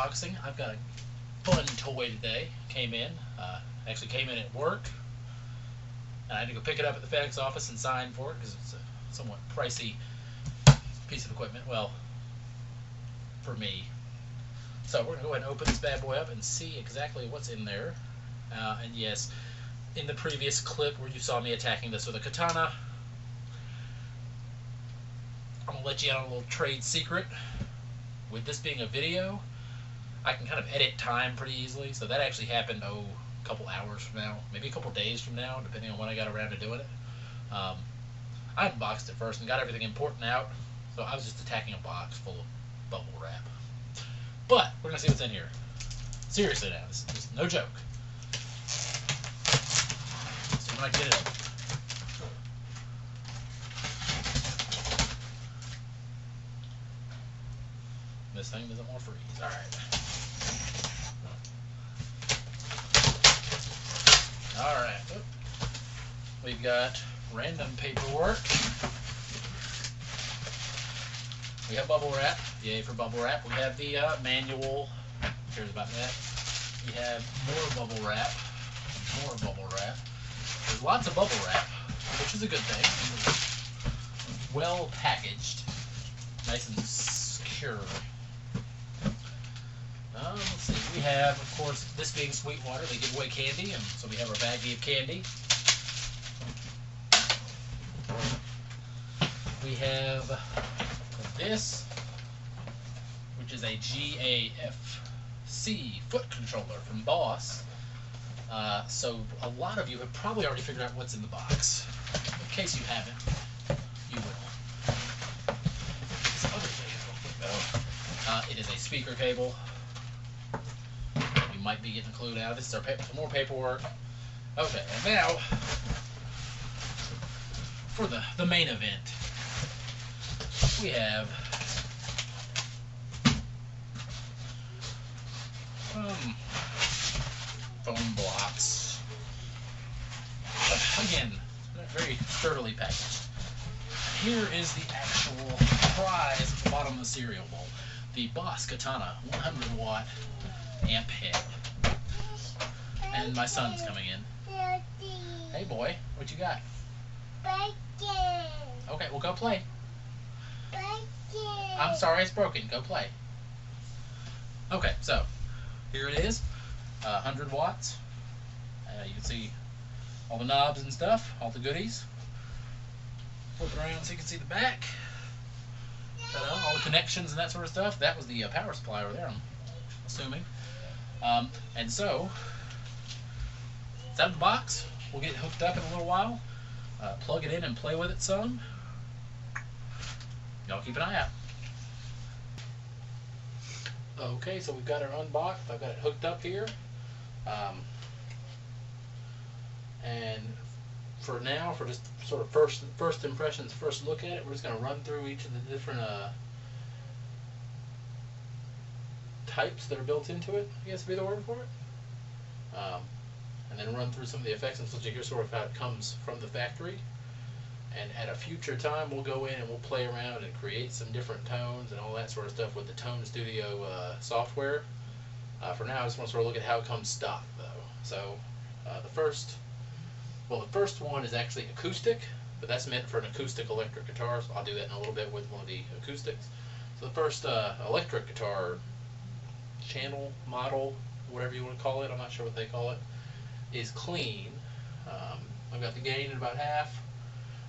unboxing. I've got a fun toy today. Actually came in at work, and I had to go pick it up at the FedEx office and sign for it because it's a somewhat pricey piece of equipment. Well, for me. So we're going to go ahead and open this bad boy up and see exactly what's in there. And yes, in the previous clip where you saw me attacking this with a katana, I'm going to let you in on a little trade secret. With this being a video, I can kind of edit time pretty easily. So that actually happened, a couple hours from now, maybe a couple days from now, depending on when I got around to doing it. I unboxed it first and got everything important out. So I was just attacking a box full of bubble wrap. But we're going to see what's in here. Seriously now, this is no joke. So when I get it open. This thing doesn't want to freeze. Alright. We've got random paperwork. We have bubble wrap. Yay for bubble wrap. We have the manual. Who cares about that? We have more bubble wrap. More bubble wrap. There's lots of bubble wrap, which is a good thing. Well packaged. Nice and secure. Let's see. We have, of course, this being Sweetwater, they give away candy, and so we have our baggie of candy. We have this, which is a GAFC foot controller from Boss. So a lot of you have probably already figured out what's in the box. In case you haven't, you will. This other thing is real quick though. It is a speaker cable. You might be getting a clue now. This is our some more paperwork. Okay, and now for the main event. We have foam blocks. Again, very sturdily packaged. Here is the actual prize at the bottom of the cereal bowl. The Boss Katana 100w amp head. And my son's coming in. Hey boy, what you got? Okay, well go play. I'm sorry it's broken. Go play. Okay, so here it is. 100 watts. You can see all the knobs and stuff, all the goodies. Flip it around so you can see the back. All the connections and that sort of stuff. That was the power supply over there, I'm assuming. And so, it's out of the box. We'll get it hooked up in a little while. Plug it in and play with it some. Y'all keep an eye out. Okay, so we've got it unboxed. I've got it hooked up here. And for now, for just sort of first impressions, first look at it, we're just going to run through each of the different types that are built into it, I guess would be the word for it. And then run through some of the effects and so you hear sort of how it comes from the factory. And at a future time, we'll go in and we'll play around and create some different tones and all that sort of stuff with the Tone Studio software. For now, I just want to sort of look at how it comes stock, though. So the first one is actually acoustic, but that's meant for an acoustic electric guitar. So I'll do that in a little bit with one of the acoustics. So the first electric guitar channel, model, whatever you want to call it, I'm not sure what they call it, is clean. I've got the gain at about half.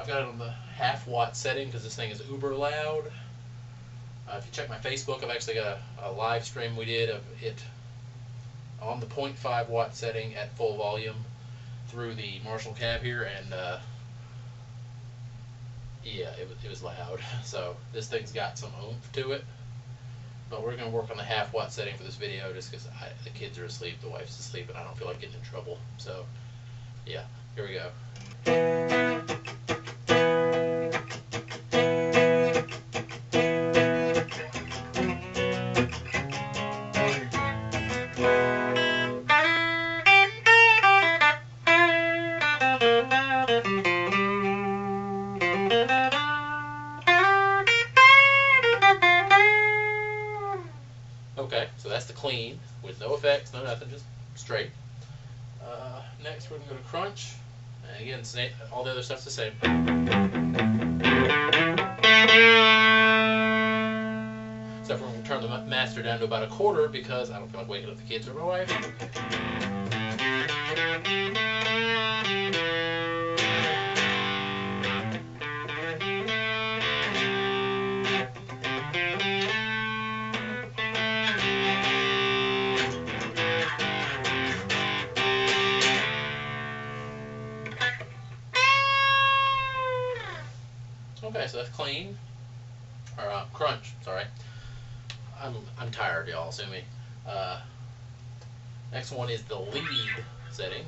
I've got it on the half-watt setting because this thing is uber loud. If you check my Facebook, I've actually got a live stream we did of it on the 0.5 watt setting at full volume through the Marshall cab here, and yeah, it was loud. So this thing's got some oomph to it, but we're going to work on the half-watt setting for this video just because the kids are asleep, the wife's asleep, and I don't feel like getting in trouble. So yeah, here we go. Okay, so that's the clean nothing, just straight. Next we're going to go to crunch. And again, all the other stuff's the same. Except for we're going to turn the master down to about a quarter because I don't feel like waking up the kids or my wife. Okay, so that's clean, or crunch, sorry. I'm tired, y'all, sue me. Next one is the lead setting.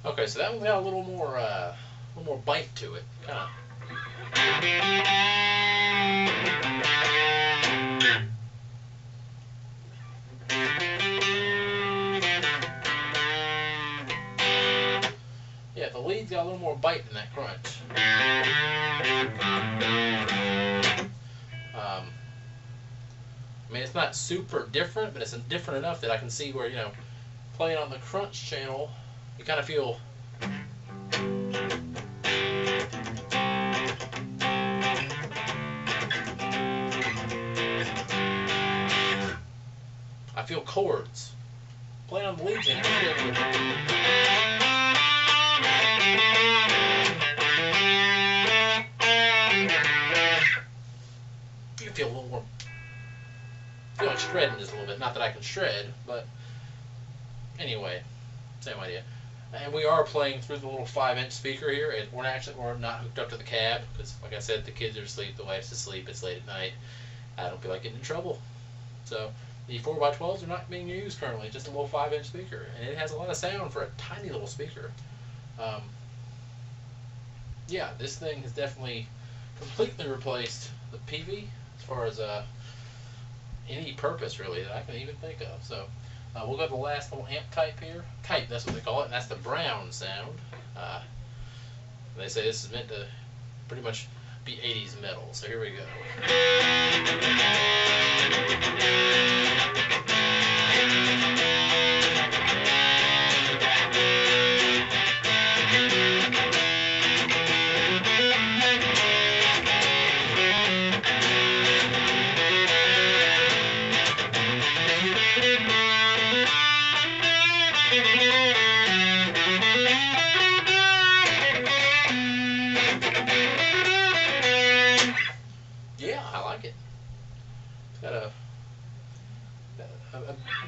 Okay, so that one's got a little more bite to it, kind of. Yeah, the lead's got a little more bite in that crunch. I mean, it's not super different, but it's different enough that I can see where, you know, playing on the crunch channel, you kind of feel chords. Playing on the lead channel, you feel a little more. I feel like shredding just a little bit. Not that I can shred, but anyway, same idea. And we are playing through the little 5-inch speaker here. We're not hooked up to the cab because, like I said, the kids are asleep, the wife's asleep, it's late at night. I don't feel like getting in trouble. So the 4x12s are not being used currently, just a little 5-inch speaker. And it has a lot of sound for a tiny little speaker. Yeah, this thing has definitely completely replaced the PV as far as any purpose really that I can even think of. So we'll go to the last little amp type here. Type, that's what they call it, and that's the brown sound. They say this is meant to pretty much be 80s metal, so here we go.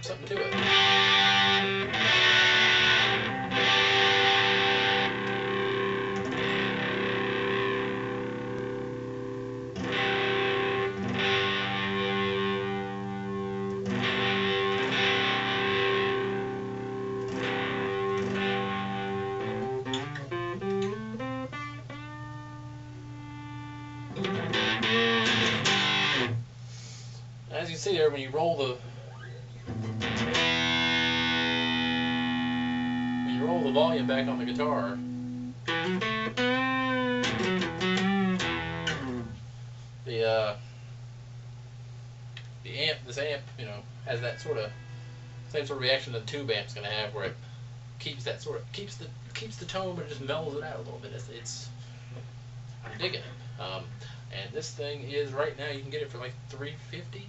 Something to it. As you can see there, when you roll the volume back on the guitar, this amp, you know, has that sort of same sort of reaction the tube amp's going to have, where it keeps that sort of keeps the tone, but it just mellows it out a little bit. I'm digging it. And this thing is right now you can get it for like $350.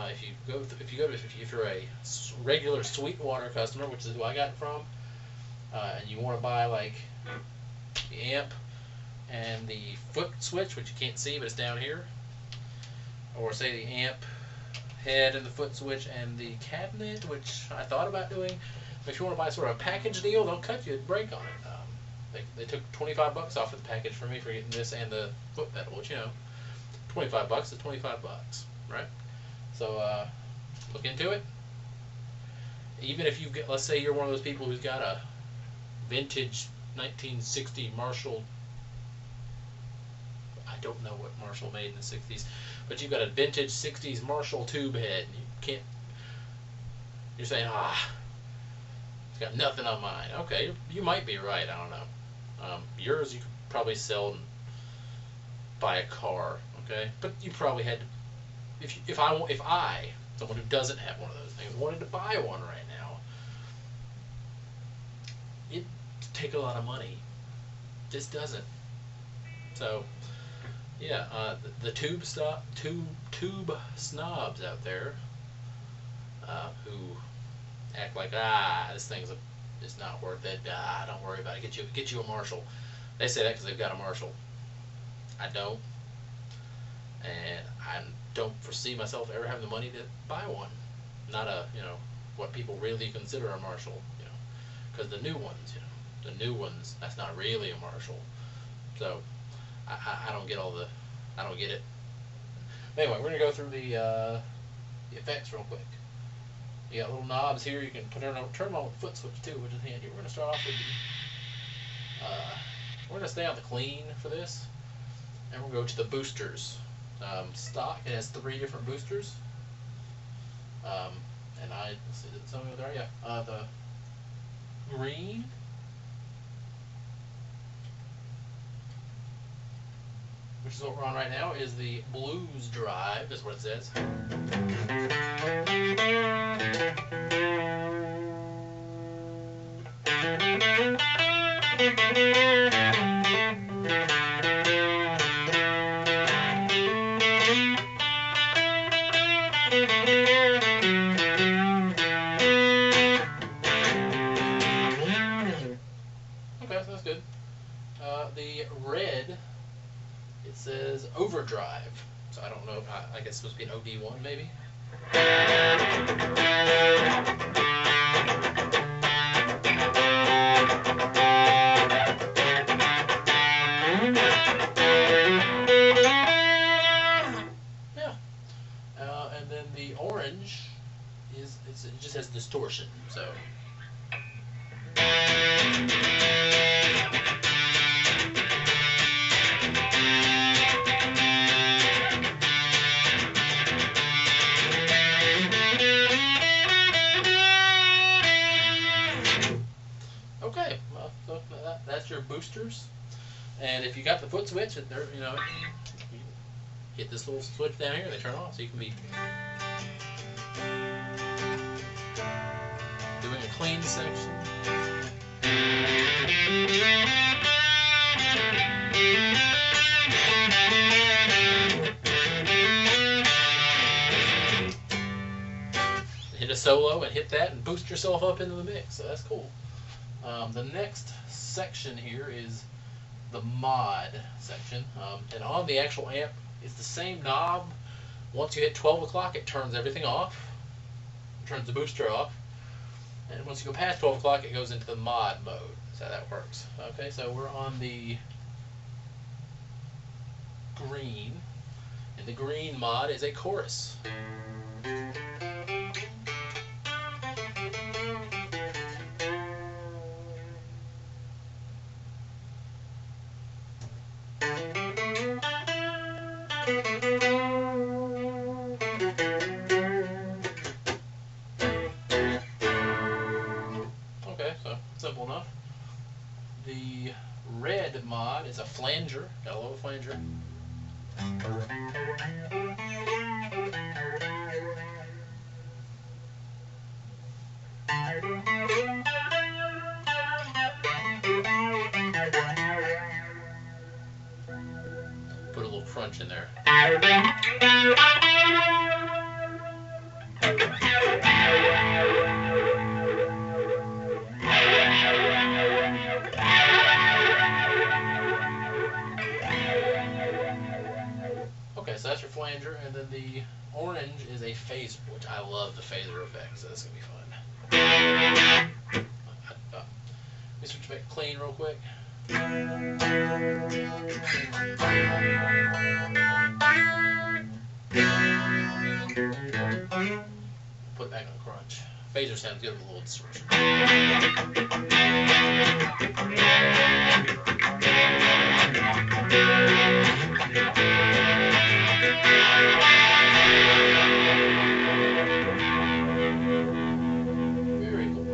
If you're a regular Sweetwater customer, which is who I got it from, and you want to buy like the amp and the foot switch, which you can't see but it's down here, or say the amp head and the foot switch and the cabinet, which I thought about doing. But if you want to buy sort of a package deal, they'll cut you a break on it. They took $25 off of the package for me for getting this and the foot pedal, which, you know, $25 is $25, right? So look into it. even if you get, let's say you're one of those people who's got a vintage 1960 Marshall, I don't know what Marshall made in the 60s, but you've got a vintage 60s Marshall tube head, and you can't, you're saying, it's got nothing on mine. Okay, you might be right, I don't know. Yours you could probably sell and buy a car, okay? But you probably had to, if I, someone who doesn't have one of those things, wanted to buy one right now, it'd take a lot of money. This doesn't. So, yeah, the tube snobs out there who act like, this thing's it's not worth it. Don't worry about it. Get you a Marshall. They say that because they've got a Marshall. I don't, and I don't foresee myself ever having the money to buy one. Not a, what people really consider a Marshall, because the new ones, that's not really a Marshall. So I don't get I don't get it. Anyway, we're gonna go through the effects real quick. You got little knobs here. You can turn them on with the foot switch too, which is handy. We're gonna start off with we're gonna stay on the clean for this, and we'll go to the boosters. Stock, it has 3 different boosters. And let's see, is it something over there? Yeah. The green, which is what we're on right now, is the blues drive, is what it says. Okay, so that's good. The red, it says Overdrive. So I don't know, I guess it's supposed to be an OD1 maybe? Yeah. And then the orange is, it just has distortion, so. Okay, well, so that's your boosters, and if you got the foot switch, there, you hit this little switch down here, they turn off, so you can be doing a clean section. Hit a solo and hit that and boost yourself up into the mix, so that's cool. The next section here is the mod section, and on the actual amp it's the same knob. Once you hit 12 o'clock it turns everything off, it turns the booster off, and once you go past 12 o'clock it goes into the mod mode. That's how that works. Okay, so we're on the green, and the green mod is a chorus. Okay, so simple enough. The red mod is a flanger. Got a little flanger. Put a little crunch in there. Okay, so that's your flanger, and then the orange is a phaser, which I love the phaser effect, so that's gonna be fun. Let me switch back clean real quick. Put it back on crunch. phaser sounds good with a little distortion. Very cool.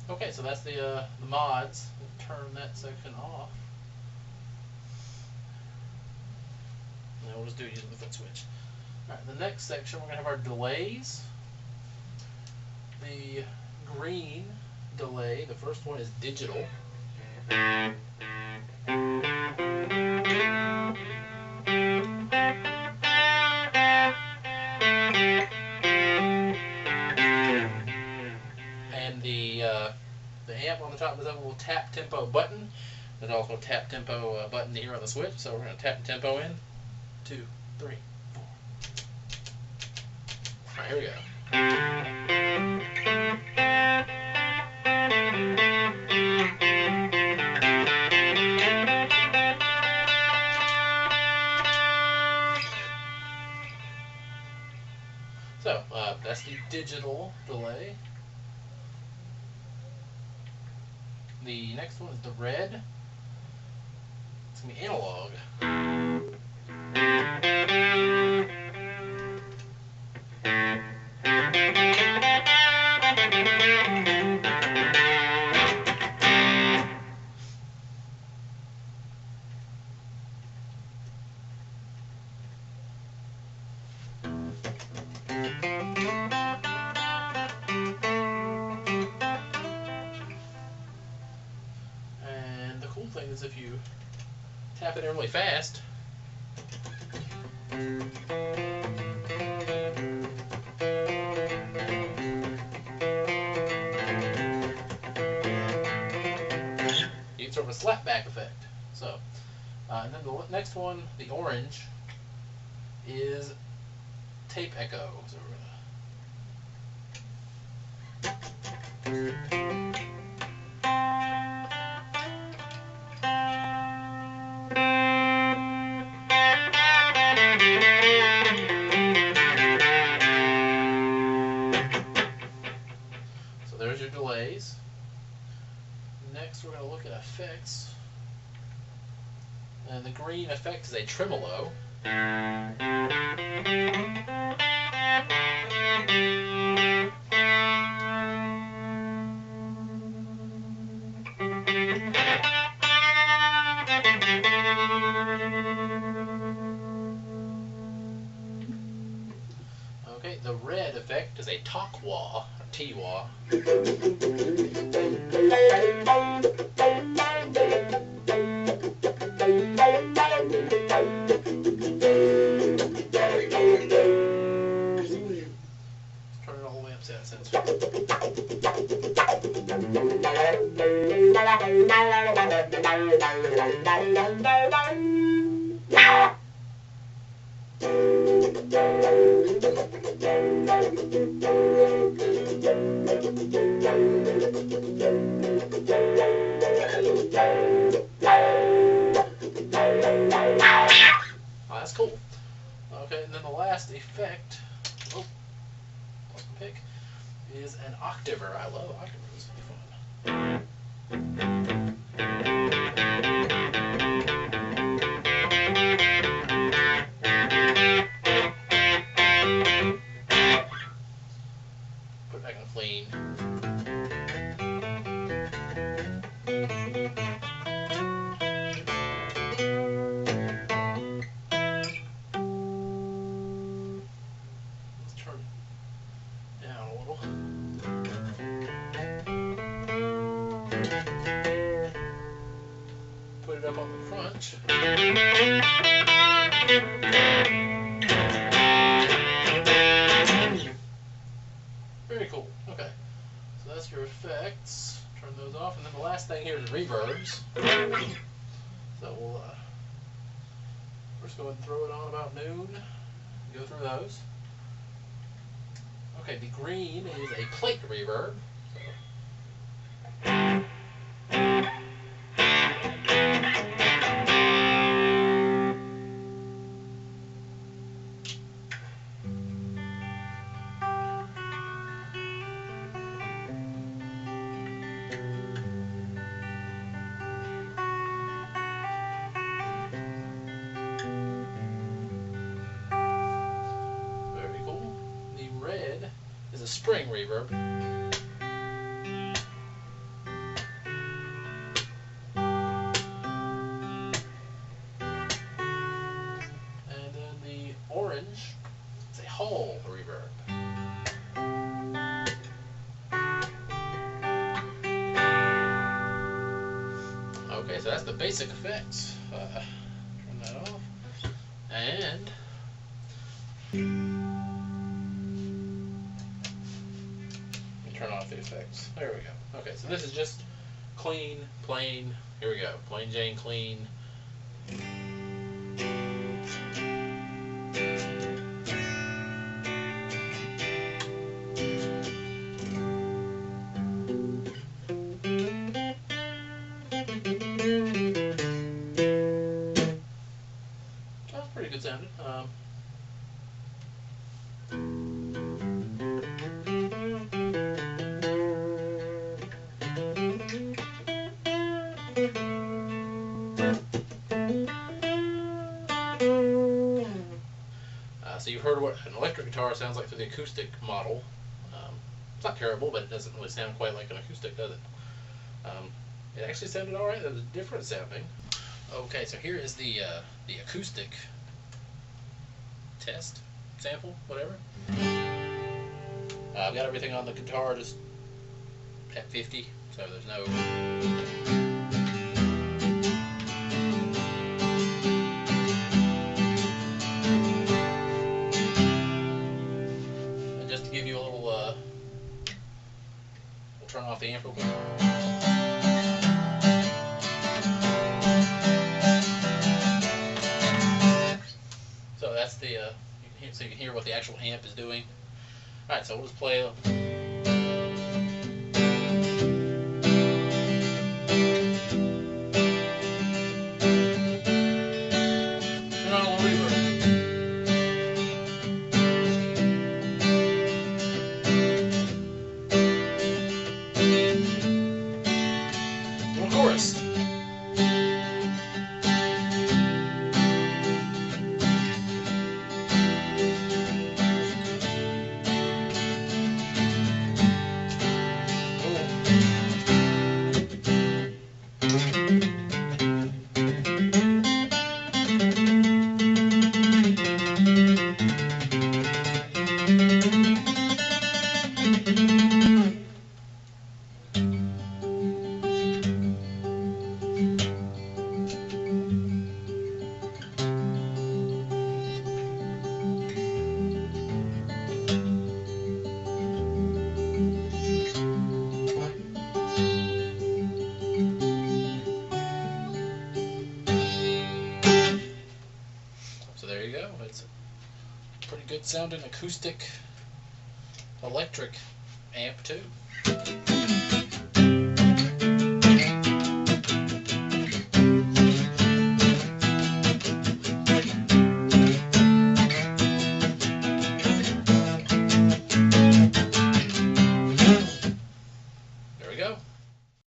Okay, so that's the mods. We'll turn that section off. And we'll just do it using the foot switch. Alright, the next section we're going to have our delays. The green delay, the first one is digital. And the amp on the top does have a little tap tempo button. There's also a tap tempo button here on the switch, so we're going to tap tempo in. 2, 3, 4. Alright, here we go. So, that's the digital delay. The next one is the red. It's going to be analog. And the cool thing is if you tap it in really fast, you get sort of a slapback effect. So, and then the next one, the orange, is tape echo. So we're there's your delays. Next we're going to look at effects. And the green effect is a tremolo. Okay, the red effect is a talk-wah, or T-wah. Turn it all the way up to that sense. Oh, that's cool. Okay, and then the last effect, lost my pick, is an octaver. I love octavers. This will be fun. Put it back in the clean. Let's turn it down a little. Put it up on the front. Very cool. Okay. So that's your effects. Turn those off. And then the last thing here is reverbs. So we'll go ahead and throw it on about noon. Go through those. Okay, the green is a plate reverb. Is a spring reverb. And then the orange is a hall reverb. Okay, so that's the basic effects. Turn that off. And turn off the effects. There we go. Okay, so this is just clean, plain. Here we go. Plain Jane clean. That's pretty good sounding. So you've heard what an electric guitar sounds like through the acoustic model. It's not terrible, but it doesn't really sound quite like an acoustic, does it? It actually sounded alright. It was different sounding. Okay, so here is the acoustic test sample, whatever. I've got everything on the guitar just at 50, so there's no... Give you a little, we'll turn off the amp real quick. So that's the, so you can hear what the actual amp is doing. Alright, so we'll just play a... Turn on a little reverb. Chorus. It's a pretty good sounding acoustic electric amp too.